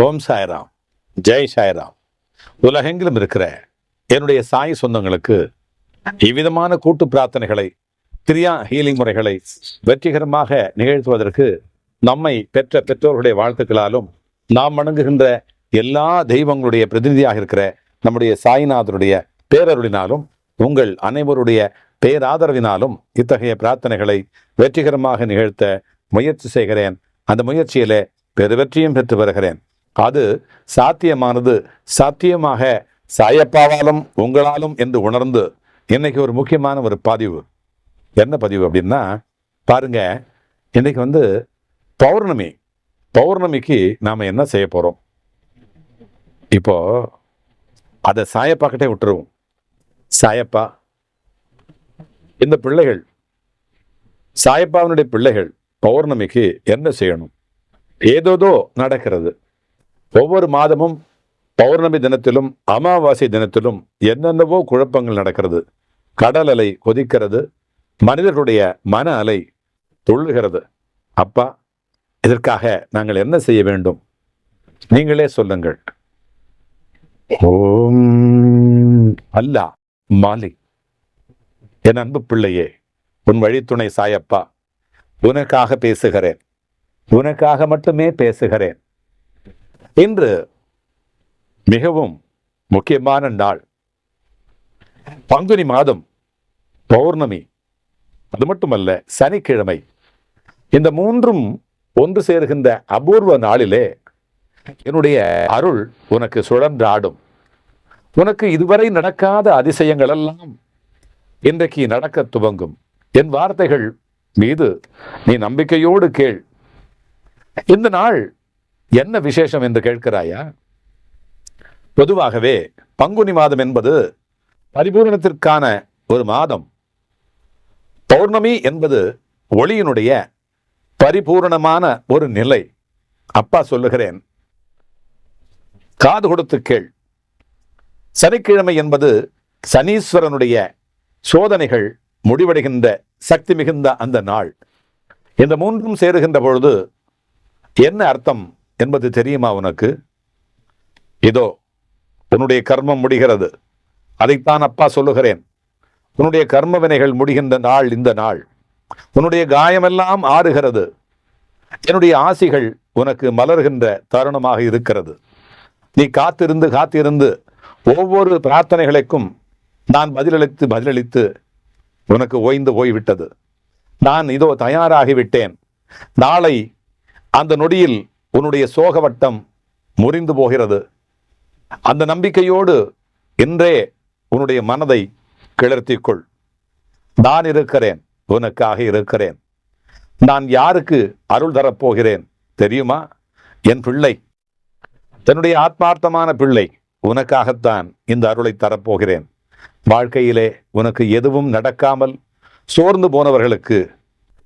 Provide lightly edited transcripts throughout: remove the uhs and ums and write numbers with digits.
ஓம் சாய்ராம், ஜெய் சாய்ராம். உலகெங்கிலும் இருக்கிற என்னுடைய சாய் சொந்தங்களுக்கு இவ்விதமான கூட்டு பிரார்த்தனைகளை, கிரியா ஹீலிங் முறைகளை வெற்றிகரமாக நிகழ்த்துவதற்கு நம்மை பெற்ற பெற்றோர்களுடைய வாழ்த்துக்களாலும், நாம் வணங்குகின்ற எல்லா தெய்வங்களுடைய பிரதிநிதியாக இருக்கிற நம்முடைய சாய்நாதருடைய பேரருளினாலும், உங்கள் அனைவருடைய பேராதரவினாலும் இத்தகைய பிரார்த்தனைகளை வெற்றிகரமாக நிகழ்த்த முயற்சி செய்கிறேன். அந்த முயற்சியிலே பெருவெற்றியும் பெற்று வருகிறேன். அது சாத்தியமானது சாத்தியமாக சாயப்பாவாலும் உங்களாலும் என்று உணர்ந்து இன்னைக்கு ஒரு முக்கியமான ஒரு பதிவு. என்ன பதிவு அப்படின்னா, பாருங்க, இன்னைக்கு பௌர்ணமிக்கு நாம் என்ன செய்ய போகிறோம்? இப்போ அதை சாயப்பா கிட்டே விட்டுருவோம். சாயப்பா, இந்த பிள்ளைகள், சாயப்பாவினுடைய பிள்ளைகள் பௌர்ணமிக்கு என்ன செய்யணும்? ஏதோதோ நடக்கிறது. ஒவ்வொரு மாதமும் பௌர்ணமி தினத்திலும் அமாவாசை தினத்திலும் என்னென்னவோ குழப்பங்கள் நடக்கிறது. கடல் அலை கொதிக்கிறது, மனிதர்களுடைய மன அலை துள்ளுகிறது. அப்பா, இதற்காக நாங்கள் என்ன செய்ய வேண்டும்? நீங்களே சொல்லுங்கள். ஓம் அல்லாஹ் மாலிக். என் அன்பு பிள்ளையே, உன் வழித்துணை சாயப்பா, உனக்காக பேசுகிறேன், உனக்காக மட்டுமே பேசுகிறேன். இன்று மிகவும் முக்கியமான நாள், பங்குனி மாதம் பௌர்ணமி. அது மட்டுமல்ல, சனிக்கிழமை. இந்த மூன்றும் ஒன்று சேர்கின்ற அபூர்வ நாளிலே என்னுடைய அருள் உனக்கு சுழன்றாடும். உனக்கு இதுவரை நடக்காத அதிசயங்கள் எல்லாம் இன்றைக்கு நடக்க துவங்கும். என் வார்த்தைகள் மீது நீ நம்பிக்கையோடு கேள். இந்த நாள் என்ன விசேஷம் என்று கேட்கிறாயா? பொதுவாகவே பங்குனி மாதம் என்பது பரிபூரணத்திற்கான ஒரு மாதம். பௌர்ணமி என்பது ஒளியினுடைய பரிபூரணமான ஒரு நிலை. அப்பா சொல்லுகிறேன், காது கொடுத்து கேள். சனிக்கிழமை என்பது சனீஸ்வரனுடைய சோதனைகள் முடிவடைகின்ற சக்தி மிகுந்த அந்த நாள். இந்த மூன்றும் சேருகின்ற பொழுது என்ன அர்த்தம் என்பது தெரியுமா உனக்கு? இதோ உன்னுடைய கர்மம் முடிகிறது. அதைத்தான் அப்பா சொல்லுகிறேன். உன்னுடைய கர்ம வினைகள் முடிகின்ற நாள் இந்த நாள். உன்னுடைய காயமெல்லாம் ஆறுகிறது. என்னுடைய ஆசிகள் உனக்கு மலர்கின்ற தருணமாக இருக்கிறது. நீ காத்திருந்து ஒவ்வொரு பிரார்த்தனைகளுக்கும் நான் பதிலளித்து உனக்கு ஓய்ந்து போய்விட்டது. நான் இதோ தயாராகிவிட்டேன். நாளை அந்த நொடியில் உன்னுடைய சோகவட்டம் முறிந்து போகிறது. அந்த நம்பிக்கையோடு இன்றே உன்னுடைய மனதை கிளர்த்திக்கொள். நான் இருக்கிறேன், உனக்காக இருக்கிறேன். நான் யாருக்கு அருள் தரப்போகிறேன் தெரியுமா? என் பிள்ளை, தன்னுடைய ஆத்மார்த்தமான பிள்ளை, உனக்காகத்தான் இந்த அருளை தரப்போகிறேன். வாழ்க்கையிலே உனக்கு எதுவும் நடக்காமல் சோர்ந்து போனவர்களுக்கு,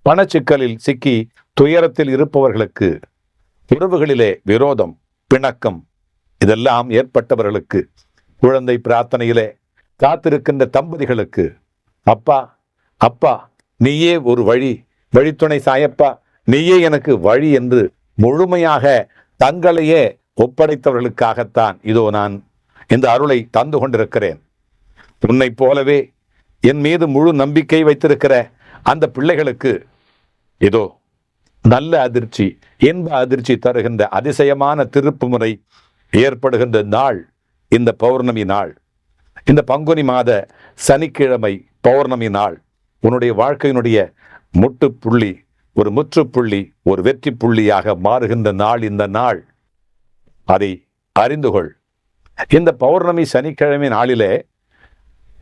பணச்சிக்கலில் சிக்கி துயரத்தில் இருப்பவர்களுக்கு, உறவுகளிலே விரோதம், பிணக்கம் இதெல்லாம் ஏற்பட்டவர்களுக்கு, குழந்தை பிரார்த்தனையிலே காத்திருக்கின்ற தம்பதிகளுக்கு, அப்பா நீயே ஒரு வழித்துணை சாயப்பா, நீயே எனக்கு வழி என்று முழுமையாக தங்களையே ஒப்படைத்தவர்களுக்காகத்தான் இதோ நான் இந்த அருளை தந்து கொண்டிருக்கிறேன். உன்னை போலவே என் மீது முழு நம்பிக்கை வைத்திருக்கிற அந்த பிள்ளைகளுக்கு இதோ நல்ல அதிர்ச்சி, இன்ப அதிர்ச்சி தருகின்ற அதிசயமான திருப்பு முறை ஏற்படுகின்ற நாள் இந்த பௌர்ணமி நாள். இந்த பங்குனி மாத சனிக்கிழமை பௌர்ணமி நாள் உன்னுடைய வாழ்க்கையினுடைய முட்டுப்புள்ளி, ஒரு முற்றுப்புள்ளி, ஒரு வெற்றி புள்ளியாக மாறுகின்ற நாள் இந்த நாள். அதை அறிந்து கொள். இந்த பௌர்ணமி சனிக்கிழமை நாளிலே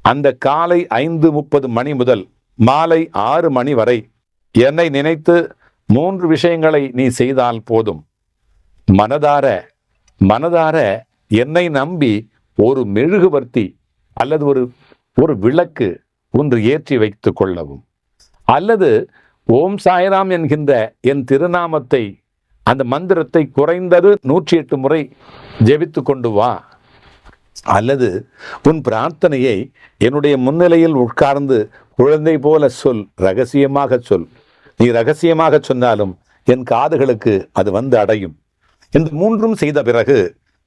அந்த காலை 5:30 மணி முதல் மாலை 6 மணி வரை என்னை நினைத்து 3 விஷயங்களை நீ செய்தால் போதும். மனதார என்னை நம்பி ஒரு மெழுகுவர்த்தி அல்லது ஒரு விளக்கு ஒன்று ஏற்றி வைத்துக் கொள்ளவும், அல்லது ஓம் சாய்ராம் என்கின்ற என் திருநாமத்தை, அந்த மந்திரத்தை குறைந்தது 108 முறை ஜெபித்து கொண்டு வா. அல்லது உன் பிரார்த்தனையை என்னுடைய முன்னிலையில் உட்கார்ந்து குழந்தை போல சொல், ரகசியமாக சொல். நீ ரகசியமாக சொன்னாலும் என் காதுகளுக்கு அது வந்து அடையும். இந்த மூன்றும் செய்த பிறகு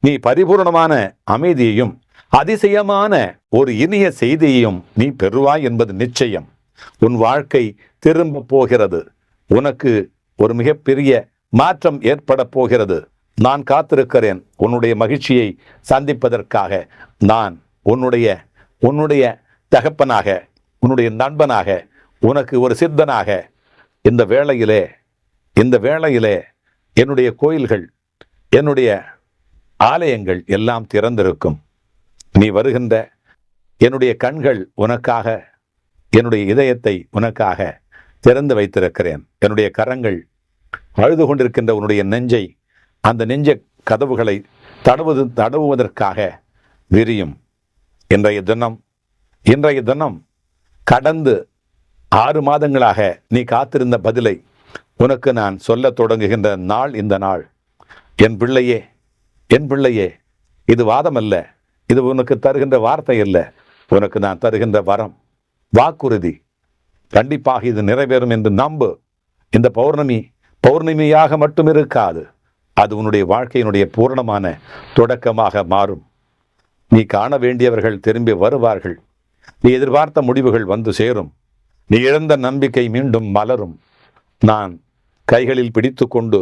நீ பரிபூர்ணமான அமைதியையும் அதிசயமான ஒரு இனிய செய்தியையும் நீ பெறுவாய் என்பது நிச்சயம். உன் வாழ்க்கை திரும்ப போகிறது. உனக்கு ஒரு மிகப்பெரிய மாற்றம் ஏற்பட போகிறது. நான் காத்திருக்கிறேன் உன்னுடைய மகிழ்ச்சியை சந்திப்பதற்காக. நான் உன்னுடைய தகப்பனாக, உன்னுடைய நண்பனாக, உனக்கு ஒரு சித்தனாக இந்த வேளையிலே என்னுடைய கோயில்கள், என்னுடைய ஆலயங்கள் எல்லாம் திறந்திருக்கும். நீ வருகின்ற என்னுடைய கண்கள் உனக்காக, என்னுடைய இதயத்தை உனக்காக திறந்து வைத்திருக்கிறேன். என்னுடைய கரங்கள் அழுது கொண்டிருக்கின்ற உன்னுடைய நெஞ்சை, அந்த நெஞ்ச கதவுகளை தடவுவதற்காக விரியும். இன்றைய தினம் கடந்து 6 மாதங்களாக நீ காத்திருந்த பதிலை உனக்கு நான் சொல்ல தொடங்குகின்ற நாள் இந்த நாள். என் பிள்ளையே, இது வாதம் அல்ல, இது உனக்கு தருகின்ற வார்த்தை அல்ல, உனக்கு நான் தருகின்ற வரம், வாக்குறுதி. கண்டிப்பாக இது நிறைவேறும் என்று நம்பு. இந்த பௌர்ணமியாக மட்டும் இருக்காது, அது உன்னுடைய வாழ்க்கையினுடைய பூரணமான தொடக்கமாக மாறும். நீ காண வேண்டியவர்கள் திரும்பி வருவார்கள். நீ எதிர்பார்த்த முடிவுகள் வந்து சேரும். நீ இழந்த நம்பிக்கை மீண்டும் மலரும். நான் கைகளில் பிடித்து கொண்டு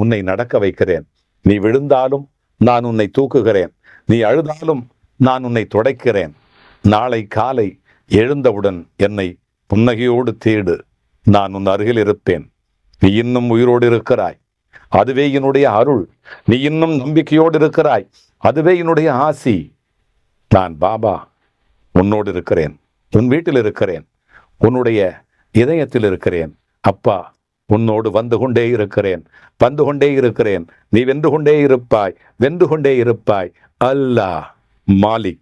உன்னை நடக்க வைக்கிறேன். நீ விழுந்தாலும் நான் உன்னை தூக்குகிறேன். நீ அழுதாலும் நான் உன்னை துடைக்கிறேன். நாளை காலை எழுந்தவுடன் என்னை புன்னகையோடு தேடு. நான் உன் அருகில் இருப்பேன். நீ இன்னும் உயிரோடு இருக்கிறாய், அதுவே என்னுடைய அருள். நீ இன்னும் நம்பிக்கையோடு இருக்கிறாய், அதுவே என்னுடைய ஆசி. நான் பாபா உன்னோடு இருக்கிறேன், உன் வீட்டில் இருக்கிறேன், உன்னுடைய இதயத்தில் இருக்கிறேன். அப்பா உன்னோடு வந்து கொண்டே இருக்கிறேன். நீ வென்று கொண்டே இருப்பாய். அல்லாஹ் மாலிக்.